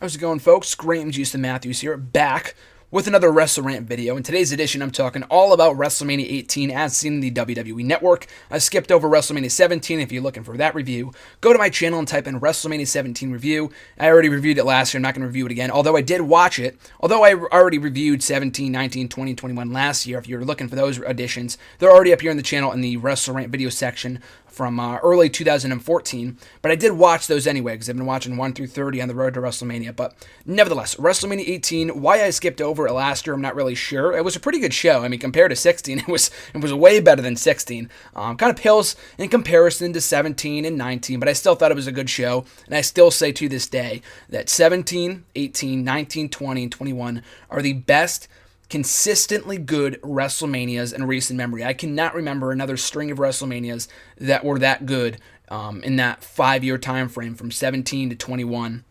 How's it going, folks? Graham Houston Matthews here, back with another WrestleRant video. In today's edition, I'm talking all about WrestleMania 18 as seen in the WWE Network. I skipped over WrestleMania 17. If you're looking for that review, go to my channel and type in WrestleMania 17 review. I already reviewed it last year. I'm not going to review it again, although I did watch it. Although I already reviewed 17, 19, 20, 21 last year. If you're looking for those editions, they're already up here in the channel in the WrestleRant video section from early 2014, but I did watch those anyway because I've been watching 1 through 30 on the road to WrestleMania. But nevertheless, WrestleMania 18, why I skipped over it last year, I'm not really sure. It was a pretty good show. I mean, compared to 16, it was way better than 16. Kind of pales in comparison to 17 and 19, but I still thought it was a good show, and I still say to this day that 17, 18, 19, 20, and 21 are the best consistently good WrestleManias in recent memory. I cannot remember another string of WrestleManias that were that good in that 5-year time frame from 17 to 21.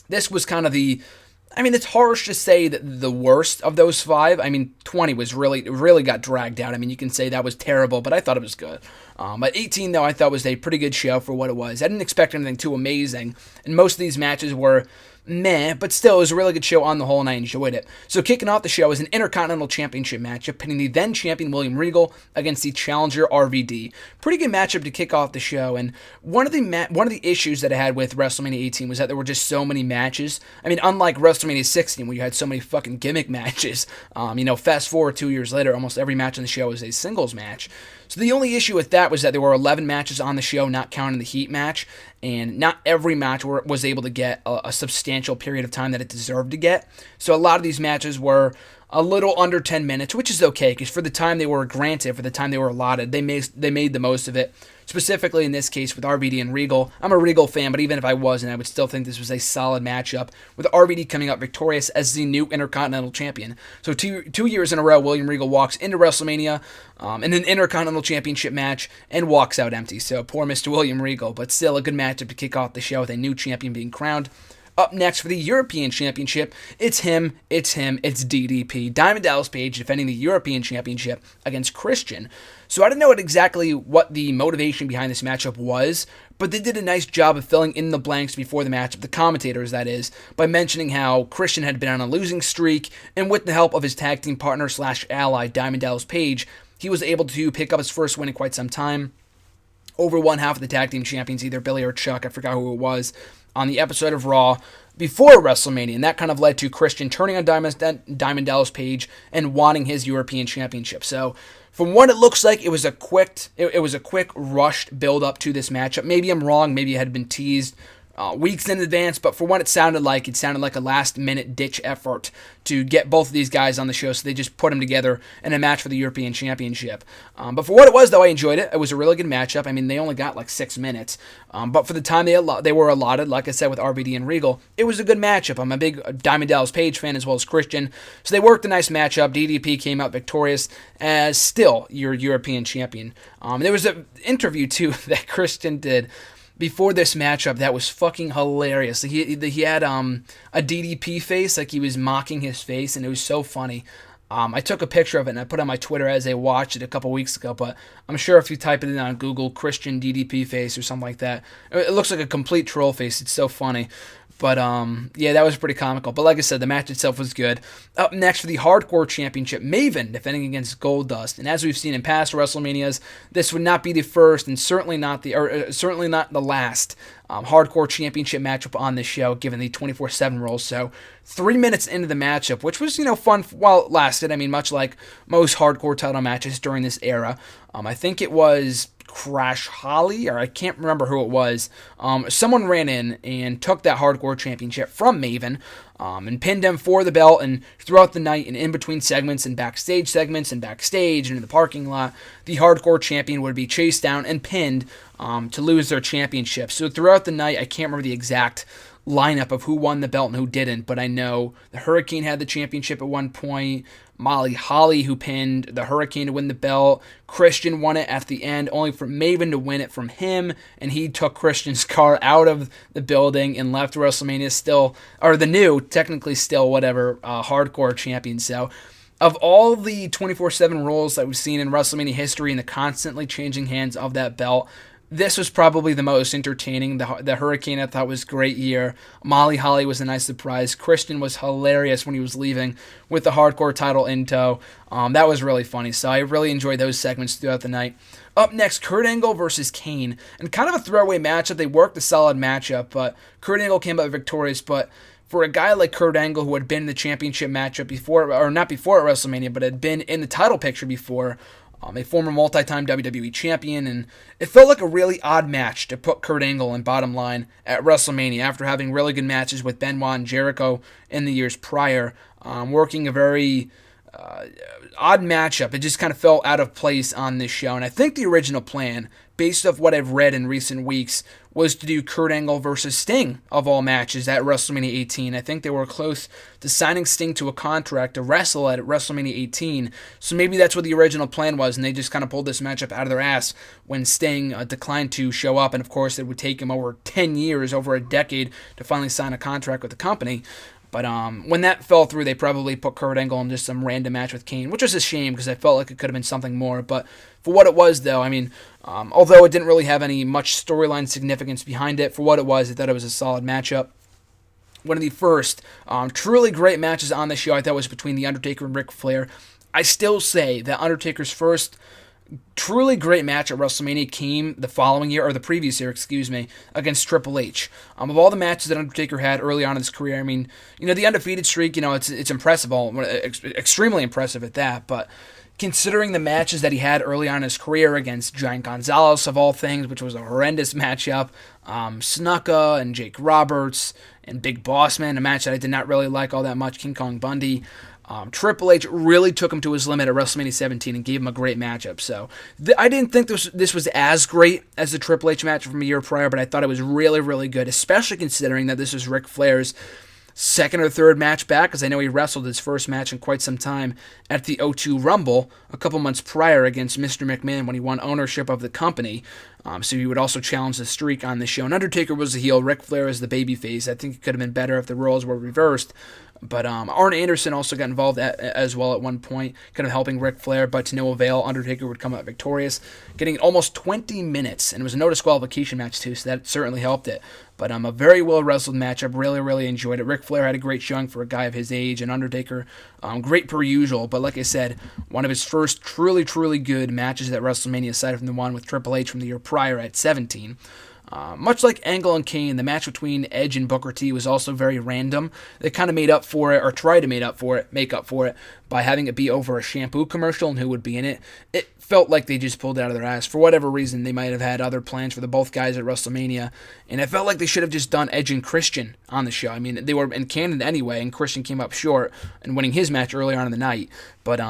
This was kind of it's harsh to say that the worst of those 5. I mean, 20 was really got dragged out. I mean, you can say that was terrible, but I thought it was good. But 18, though, I thought was a pretty good show for what it was. I didn't expect anything too amazing, and most of these matches were meh, but still, it was a really good show on the whole, and I enjoyed it. So kicking off the show is an Intercontinental Championship matchup, pitting the then-champion William Regal against the challenger RVD. Pretty good matchup to kick off the show, and one of the issues that I had with WrestleMania 18 was that there were just so many matches. I mean, unlike WrestleMania 16, where you had so many fucking gimmick matches, fast forward 2 years later, almost every match on the show is a singles match. So the only issue with that was that there were 11 matches on the show, not counting the Heat match, and not every match was able to get a substantial period of time that it deserved to get. So a lot of these matches were a little under 10 minutes, which is okay, because for the time they were granted, for the time they were allotted, they made the most of it. Specifically in this case with RVD and Regal. I'm a Regal fan, but even if I wasn't, I would still think this was a solid matchup, with RVD coming out victorious as the new Intercontinental Champion. So two years in a row, William Regal walks into WrestleMania in an Intercontinental Championship match and walks out empty. So poor Mr. William Regal, but still a good matchup to kick off the show with a new champion being crowned. Up next for the European Championship, it's DDP. Diamond Dallas Page defending the European Championship against Christian. So I don't know exactly what the motivation behind this matchup was, but they did a nice job of filling in the blanks before the matchup, the commentators that is, by mentioning how Christian had been on a losing streak, and with the help of his tag team partner / ally, Diamond Dallas Page, he was able to pick up his first win in quite some time over one half of the tag team champions, either Billy or Chuck, I forgot who it was, on the episode of Raw before WrestleMania, and that kind of led to Christian turning on Diamond Dallas Page and wanting his European Championship. So, from what it looks like, it was a quick rushed build up to this matchup. Maybe I'm wrong. Maybe it had been teased weeks in advance, but for what it sounded like a last-minute ditch effort to get both of these guys on the show, so they just put them together in a match for the European Championship. But for what it was, though, I enjoyed it. It was a really good matchup. I mean, they only got like 6 minutes, but for the time they were allotted, like I said, with RVD and Regal, it was a good matchup. I'm a big Diamond Dallas Page fan as well as Christian, so they worked a nice matchup. DDP came out victorious as still your European champion. There was an interview, too, that Christian did before this matchup that was fucking hilarious. He had a DDP face, like he was mocking his face, and it was so funny. I took a picture of it and I put it on my Twitter as I watched it a couple weeks ago, but I'm sure if you type it in on Google, Christian DDP face or something like that, it looks like a complete troll face. It's so funny. But, yeah, that was pretty comical. But like I said, the match itself was good. Up next for the Hardcore Championship, Maven defending against Goldust. And as we've seen in past WrestleManias, this would not be the first and certainly not the last Hardcore Championship matchup on this show, given the 24/7 rules. So 3 minutes into the matchup, which was, fun while it lasted. I mean, much like most Hardcore title matches during this era. I think it was Crash Holly, or I can't remember who it was. Someone ran in and took that Hardcore Championship from Maven and pinned him for the belt, and throughout the night and in between segments and backstage and in the parking lot, the Hardcore Champion would be chased down and pinned to lose their championship. So throughout the night, I can't remember the exact lineup of who won the belt and who didn't, but I know the Hurricane had the championship at one point, Molly Holly, who pinned the Hurricane to win the belt, Christian won it at the end, only for Maven to win it from him, and he took Christian's car out of the building and left WrestleMania technically still Hardcore champion. So, of all the 24/7 rules that we've seen in WrestleMania history and the constantly changing hands of that belt, this was probably the most entertaining. The Hurricane I thought was great here. Molly Holly was a nice surprise. Christian was hilarious when he was leaving with the hardcore title in tow. That was really funny, so I really enjoyed those segments throughout the night. Up next, Kurt Angle versus Kane, and kind of a throwaway matchup. They worked a solid matchup, but Kurt Angle came out victorious, but for a guy like Kurt Angle who had been in the championship matchup before, or not before at WrestleMania, but had been in the title picture before, a former multi-time WWE champion, and it felt like a really odd match to put Kurt Angle in bottom line at WrestleMania after having really good matches with Benoit and Jericho in the years prior, working a very odd matchup. It just kind of felt out of place on this show, and I think the original plan, based off what I've read in recent weeks, was to do Kurt Angle versus Sting, of all matches, at WrestleMania 18. I think they were close to signing Sting to a contract to wrestle at WrestleMania 18, so maybe that's what the original plan was, and they just kind of pulled this matchup out of their ass when Sting declined to show up, and of course it would take him over 10 years, over a decade, to finally sign a contract with the company. But when that fell through, they probably put Kurt Angle in just some random match with Kane, which was a shame because I felt like it could have been something more. But for what it was, though, I mean, although it didn't really have any much storyline significance behind it, for what it was, I thought it was a solid matchup. One of the first truly great matches on the show, I thought, was between The Undertaker and Ric Flair. I still say that Undertaker's first truly great match at WrestleMania came the following year, or the previous year, against Triple H. Of all the matches that Undertaker had early on in his career, I mean, the undefeated streak, it's impressive, extremely impressive at that, but considering the matches that he had early on in his career against Giant Gonzalez, of all things, which was a horrendous matchup, Snuka and Jake Roberts and Big Boss Man, a match that I did not really like all that much, King Kong Bundy, Triple H really took him to his limit at WrestleMania 17 and gave him a great matchup. So I didn't think this was as great as the Triple H match from a year prior, but I thought it was really, really good, especially considering that this was Ric Flair's second or third match back, because I know he wrestled his first match in quite some time at the O2 Rumble a couple months prior against Mr. McMahon when he won ownership of the company. So he would also challenge the streak on the show. And Undertaker was the heel, Ric Flair is the babyface. I think it could have been better if the roles were reversed. But Arn Anderson also got involved as well at one point, kind of helping Ric Flair, but to no avail. Undertaker would come out victorious, getting almost 20 minutes, and it was a no disqualification match too, so that certainly helped it. But a very well wrestled matchup, really, really enjoyed it. Ric Flair had a great showing for a guy of his age, and Undertaker, great per usual, but like I said, one of his first truly, truly good matches at WrestleMania, aside from the one with Triple H from the year prior at 17. Much like Angle and Kane, the match between Edge and Booker T was also very random. They kind of made up for it, or tried to make up for it, by having it be over a shampoo commercial and who would be in it. It felt like they just pulled it out of their ass. For whatever reason, they might have had other plans for the both guys at WrestleMania, and it felt like they should have just done Edge and Christian on the show. I mean, they were in canon anyway, and Christian came up short and winning his match earlier on in the night, but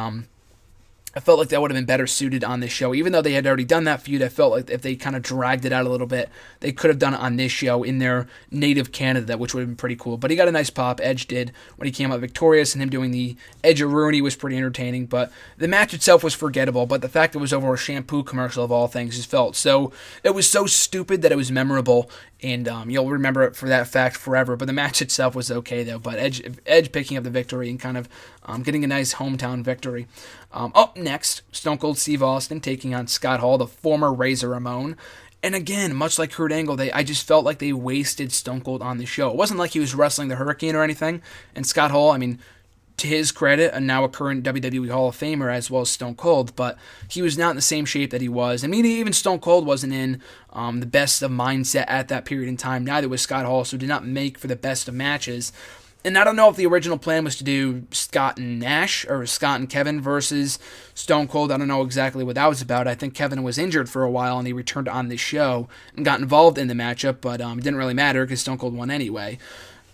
I felt like that would have been better suited on this show. Even though they had already done that feud, I felt like if they kind of dragged it out a little bit, they could have done it on this show in their native Canada, which would have been pretty cool. But he got a nice pop, Edge did, when he came out victorious, and him doing the Edge-a-Rooney was pretty entertaining. But the match itself was forgettable, but the fact it was over a shampoo commercial of all things just felt so... It was so stupid that it was memorable, and you'll remember it for that fact forever. But the match itself was okay, though. But Edge picking up the victory and kind of getting a nice hometown victory. Up next, Stone Cold Steve Austin taking on Scott Hall, the former Razor Ramon. And again, much like Kurt Angle, I just felt like they wasted Stone Cold on the show. It wasn't like he was wrestling the Hurricane or anything. And Scott Hall, I mean, to his credit, and now a current WWE Hall of Famer as well as Stone Cold, but he was not in the same shape that he was. I mean, even Stone Cold wasn't in the best of mindset at that period in time. Neither was Scott Hall, so did not make for the best of matches. And I don't know if the original plan was to do Scott and Nash or Scott and Kevin versus Stone Cold. I don't know exactly what that was about. I think Kevin was injured for a while and he returned on this show and got involved in the matchup, but it didn't really matter because Stone Cold won anyway.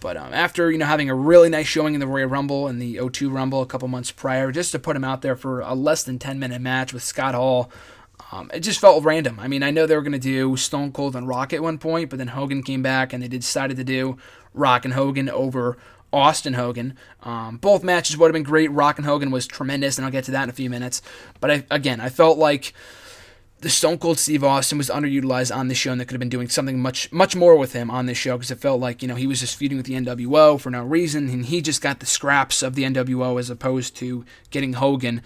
But after having a really nice showing in the Royal Rumble and the O2 Rumble a couple months prior, just to put him out there for a less than 10-minute match with Scott Hall, it just felt random. I mean, I know they were going to do Stone Cold and Rock at one point, but then Hogan came back and they decided to do Rock and Hogan over Austin Hogan. Both matches would have been great. Rock and Hogan was tremendous, and I'll get to that in a few minutes. But I felt like the Stone Cold Steve Austin was underutilized on this show, and they could have been doing something much more with him on this show, because it felt like he was just feuding with the NWO for no reason, and he just got the scraps of the NWO as opposed to getting Hogan.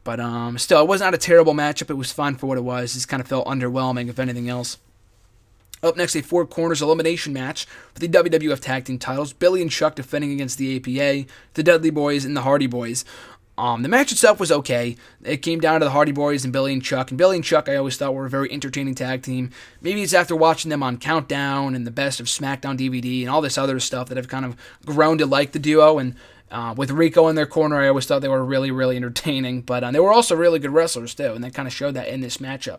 But still, it was not a terrible matchup. It was fun for what it was. It just kind of felt underwhelming, if anything else. Up next, a four corners elimination match for the WWF Tag Team titles. Billy and Chuck defending against the APA, the Dudley Boys, and the Hardy Boys. The match itself was okay. It came down to the Hardy Boys and Billy and Chuck. And Billy and Chuck, I always thought, were a very entertaining tag team. Maybe it's after watching them on Countdown and the Best of SmackDown DVD and all this other stuff that I've kind of grown to like the duo. And with Rico in their corner, I always thought they were really, really entertaining. But they were also really good wrestlers, too. And they kind of showed that in this matchup.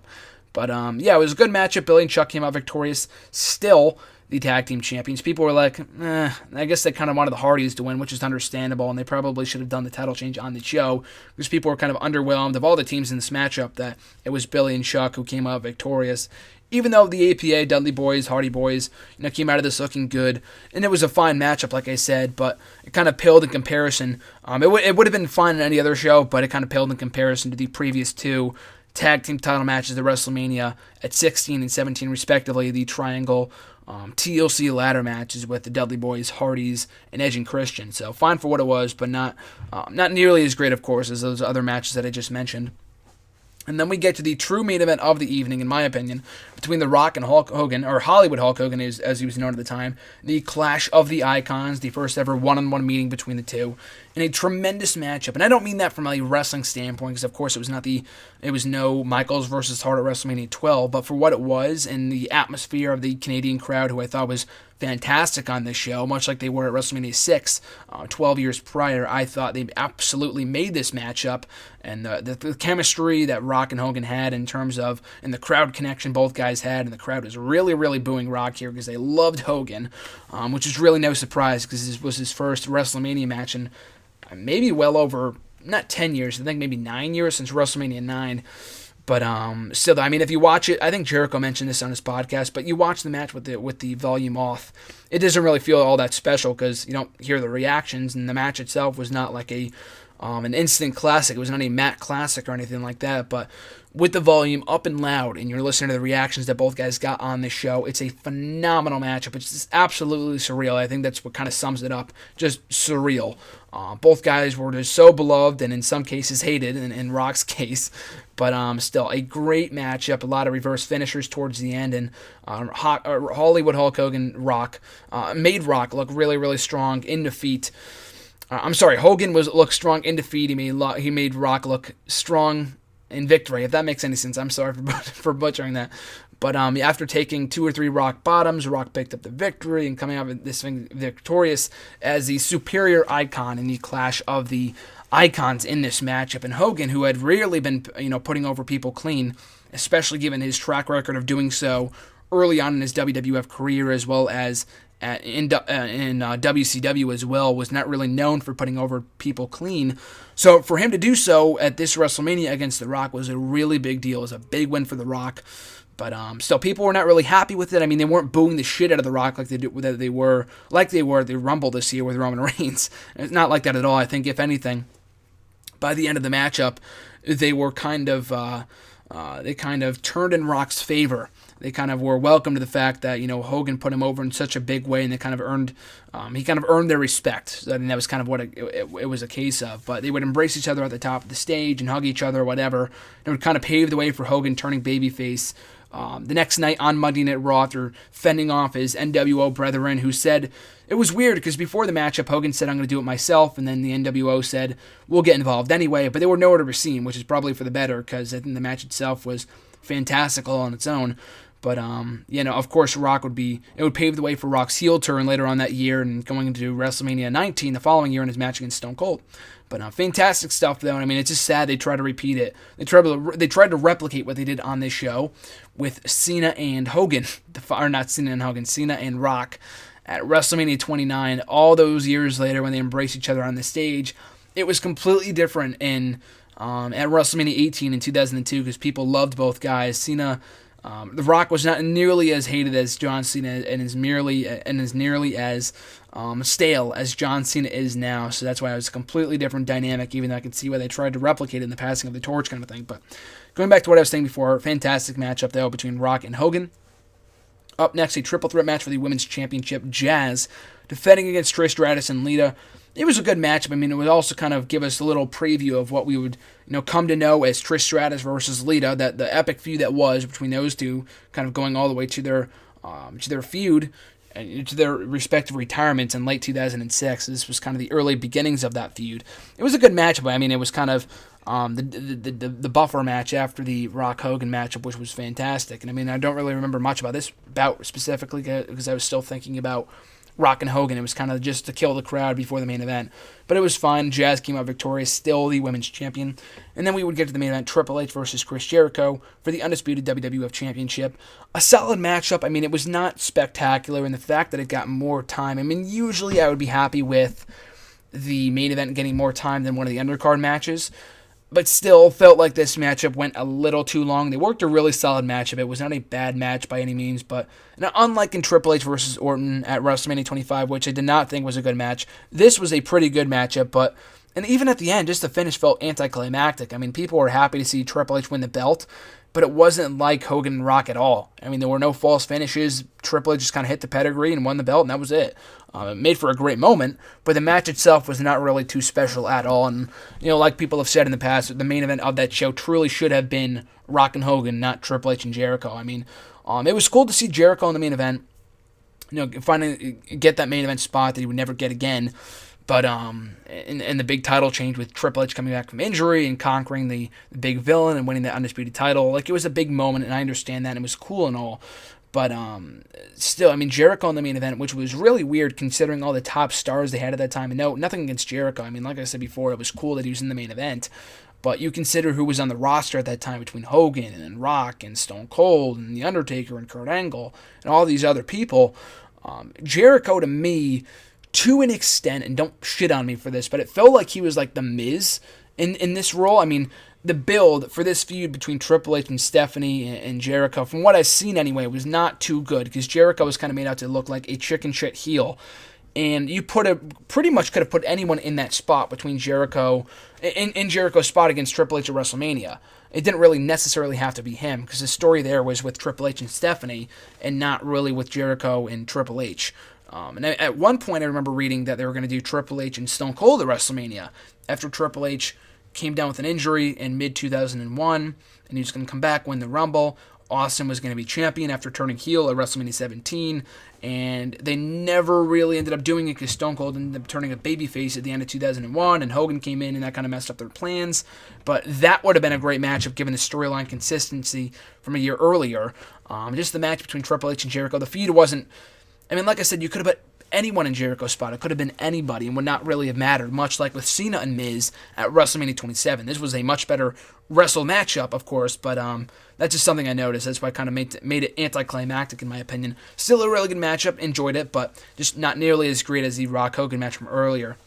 But, yeah, it was a good matchup. Billy and Chuck came out victorious. Still the tag team champions. People were like, I guess they kind of wanted the Hardys to win, which is understandable, and they probably should have done the title change on the show, because people were kind of underwhelmed of all the teams in this matchup that it was Billy and Chuck who came out victorious. Even though the APA, Dudley Boys, Hardy Boys, came out of this looking good, and it was a fine matchup, like I said, but it kind of paled in comparison. It would have been fine in any other show, but it kind of paled in comparison to the previous two tag team title matches at WrestleMania at 16 and 17, respectively, the Triangle TLC ladder matches with the Dudley Boys, Hardys, and Edge and Christian. So fine for what it was, but not nearly as great, of course, as those other matches that I just mentioned. And then we get to the true main event of the evening, in my opinion, between The Rock and Hulk Hogan, or Hollywood Hulk Hogan, as he was known at the time. The Clash of the Icons, the first ever one-on-one meeting between the two, in a tremendous matchup. And I don't mean that from a wrestling standpoint, because of course it was no Michaels versus Hart at WrestleMania 12, but for what it was and the atmosphere of the Canadian crowd, who I thought was fantastic on this show, much like they were at WrestleMania 6, 12 years prior. I thought they absolutely made this matchup, and the chemistry that Rock and Hogan had in terms of, and the crowd connection both guys had, and the crowd was really, really booing Rock here because they loved Hogan, which is really no surprise because this was his first WrestleMania match in maybe well over, not 10 years, I think maybe 9 years since WrestleMania 9. But still, I mean, if you watch it, I think Jericho mentioned this on his podcast, but you watch the match with the volume off, it doesn't really feel all that special because you don't hear the reactions, and the match itself was not like an instant classic. It was not a Matt classic or anything like that, but with the volume up and loud, and you're listening to the reactions that both guys got on this show, it's a phenomenal matchup. It's just absolutely surreal. I think that's what kind of sums it up. Just surreal. Both guys were just so beloved, and in some cases hated, in Rock's case. But still, a great matchup. A lot of reverse finishers towards the end, and Hollywood Hulk Hogan Rock made Rock look really, really strong in defeat. Hogan looked strong in defeat. He made Rock look strong in victory, if that makes any sense. I'm sorry for butchering that. But after taking 2 or 3 Rock bottoms, Rock picked up the victory and coming out of this thing victorious as the superior icon in the Clash of the Icons in this matchup. And Hogan, who had rarely been putting over people clean, especially given his track record of doing so early on in his WWF career, as well as in WCW as well, was not really known for putting over people clean. So for him to do so at this WrestleMania against The Rock was a really big deal. It was a big win for The Rock. But still, people were not really happy with it. I mean, they weren't booing the shit out of The Rock like they were at the Rumble this year with Roman Reigns. It's not like that at all. I think, if anything, by the end of the matchup, they were kind of turned in Rock's favor. They kind of were welcome to the fact that Hogan put him over in such a big way, and they kind of earned their respect. I mean, that was kind of what it was a case of. But they would embrace each other at the top of the stage and hug each other or whatever. It would kind of pave the way for Hogan turning babyface. The next night on Monday Night Raw, after fending off his NWO brethren, who said it was weird because before the matchup, Hogan said, "I'm going to do it myself," and then the NWO said, "We'll get involved anyway." But they were nowhere to be seen, which is probably for the better because I think the match itself was fantastical on its own. But of course, it would pave the way for Rock's heel turn later on that year and going into WrestleMania 19 the following year in his match against Stone Cold. But fantastic stuff, though. I mean, it's just sad they tried to repeat it. They tried to replicate what they did on this show with Cena and Hogan, Cena and Rock at WrestleMania 29. All those years later, when they embraced each other on the stage, it was completely different at WrestleMania 18 in 2002 because people loved both guys. The Rock was not nearly as hated as John Cena and is nearly as stale as John Cena is now. So that's why it was a completely different dynamic, even though I could see why they tried to replicate it in the passing of the torch kind of thing. But going back to what I was saying before, fantastic matchup, though, between Rock and Hogan. Up next, a triple threat match for the Women's Championship. Jazz defending against Trish Stratus and Lita. It was a good matchup. I mean, it would also kind of give us a little preview of what we would, come to know as Trish Stratus versus Lita, that the epic feud that was between those two, kind of going all the way to their to their feud and to their respective retirements in late 2006. This was kind of the early beginnings of that feud. It was a good matchup. I mean, it was kind of the buffer match after the Rock Hogan matchup, which was fantastic. And I mean, I don't really remember much about this bout specifically because I was still thinking about Rock and Hogan. It was kind of just to kill the crowd before the main event. But it was fun. Jazz came out victorious, still the women's champion. And then we would get to the main event, Triple H versus Chris Jericho for the undisputed WWF Championship. A solid matchup. I mean, it was not spectacular in the fact that it got more time. I mean, usually I would be happy with the main event getting more time than one of the undercard matches. But still felt like this matchup went a little too long. They worked a really solid matchup. It was not a bad match by any means, but unlike in Triple H versus Orton at WrestleMania 25, which I did not think was a good match, this was a pretty good matchup. And even at the end, just the finish felt anticlimactic. I mean, people were happy to see Triple H win the belt, but it wasn't like Hogan and Rock at all. I mean, there were no false finishes. Triple H just kind of hit the pedigree and won the belt, and that was it. It made for a great moment, but the match itself was not really too special at all. And, like people have said in the past, the main event of that show truly should have been Rock and Hogan, not Triple H and Jericho. I mean, it was cool to see Jericho in the main event, finally get that main event spot that he would never get again. But in the big title change with Triple H coming back from injury and conquering the big villain and winning the undisputed title, like, it was a big moment, and I understand that, and it was cool and all. But still, I mean, Jericho in the main event, which was really weird considering all the top stars they had at that time. And no, nothing against Jericho. I mean, like I said before, it was cool that he was in the main event. But you consider who was on the roster at that time between Hogan and Rock and Stone Cold and The Undertaker and Kurt Angle and all these other people. Jericho, to me, to an extent, and don't shit on me for this, but it felt like he was like the Miz in this role. I mean, the build for this feud between Triple H and Stephanie and Jericho, from what I've seen anyway, was not too good because Jericho was kind of made out to look like a chicken shit heel. And you pretty much could have put anyone in that spot between Jericho, in Jericho's spot against Triple H at WrestleMania. It didn't really necessarily have to be him because the story there was with Triple H and Stephanie and not really with Jericho and Triple H. And at one point I remember reading that they were going to do Triple H and Stone Cold at WrestleMania after Triple H came down with an injury in mid-2001, and he was going to come back, win the Rumble. Austin was going to be champion after turning heel at WrestleMania 17, and they never really ended up doing it because Stone Cold ended up turning a babyface at the end of 2001, and Hogan came in, and that kind of messed up their plans. But that would have been a great matchup given the storyline consistency from a year earlier. Just the match between Triple H and Jericho. The feud wasn't... I mean, like I said, you could have put anyone in Jericho's spot. It could have been anybody and would not really have mattered, much like with Cena and Miz at WrestleMania 27. This was a much better wrestle matchup, of course, but that's just something I noticed. That's why I kind of made it anticlimactic, in my opinion. Still a really good matchup, enjoyed it, but just not nearly as great as the Rock Hogan match from earlier.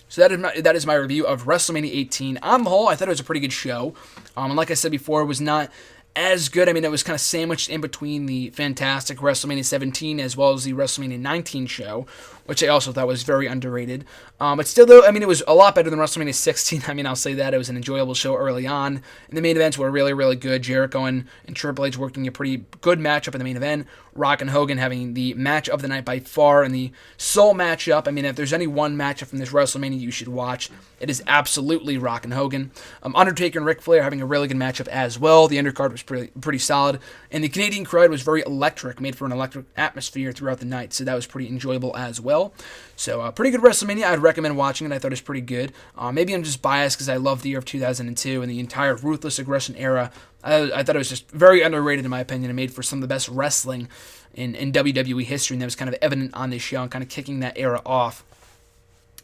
So that is my review of WrestleMania 18. On the whole, I thought it was a pretty good show. And like I said before, it was not as good. I mean, it was kind of sandwiched in between the fantastic WrestleMania 17 as well as the WrestleMania 19 show, which I also thought was very underrated. But still, though, I mean, it was a lot better than WrestleMania 16. I mean, I'll say that. It was an enjoyable show early on. And the main events were really, really good. Jericho and Triple H working a pretty good matchup in the main event. Rock and Hogan having the match of the night by far, and the sole matchup. I mean, if there's any one matchup from this WrestleMania you should watch, it is absolutely Rock and Hogan. Undertaker and Ric Flair having a really good matchup as well. The undercard was pretty solid, and the Canadian crowd was very electric, made for an electric atmosphere throughout the night, so that was pretty enjoyable as well. So, pretty good WrestleMania. I'd recommend watching it. I thought it was pretty good. Maybe I'm just biased because I love the year of 2002 and the entire Ruthless Aggression era. I thought it was just very underrated in my opinion and made for some of the best wrestling in WWE history, and that was kind of evident on this show and kind of kicking that era off.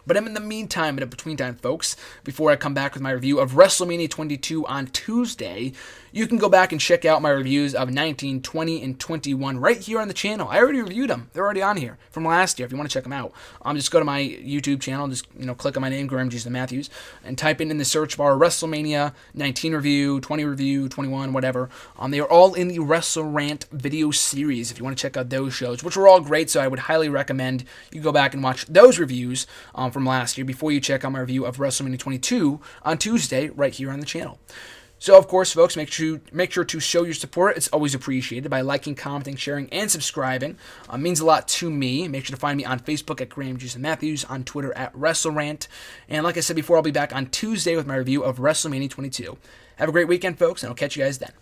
But in the meantime, in between time, folks, before I come back with my review of WrestleMania 22 on Tuesday, you can go back and check out my reviews of 19, 20, and 21 right here on the channel. I already reviewed them. They're already on here from last year if you want to check them out. Just go to my YouTube channel, just click on my name, Graham Jason Matthews, and type in the search bar WrestleMania 19 review, 20 review, 21, whatever. They are all in the WrestleRant video series if you want to check out those shows, which were all great, so I would highly recommend you go back and watch those reviews from last year before you check out my review of WrestleMania 22 on Tuesday right here on the channel. So, of course, folks, make sure to show your support. It's always appreciated by liking, commenting, sharing, and subscribing. It means a lot to me. Make sure to find me on Facebook at Graham Jason Matthews, on Twitter at WrestleRant. And like I said before, I'll be back on Tuesday with my review of WrestleMania 22. Have a great weekend, folks, and I'll catch you guys then.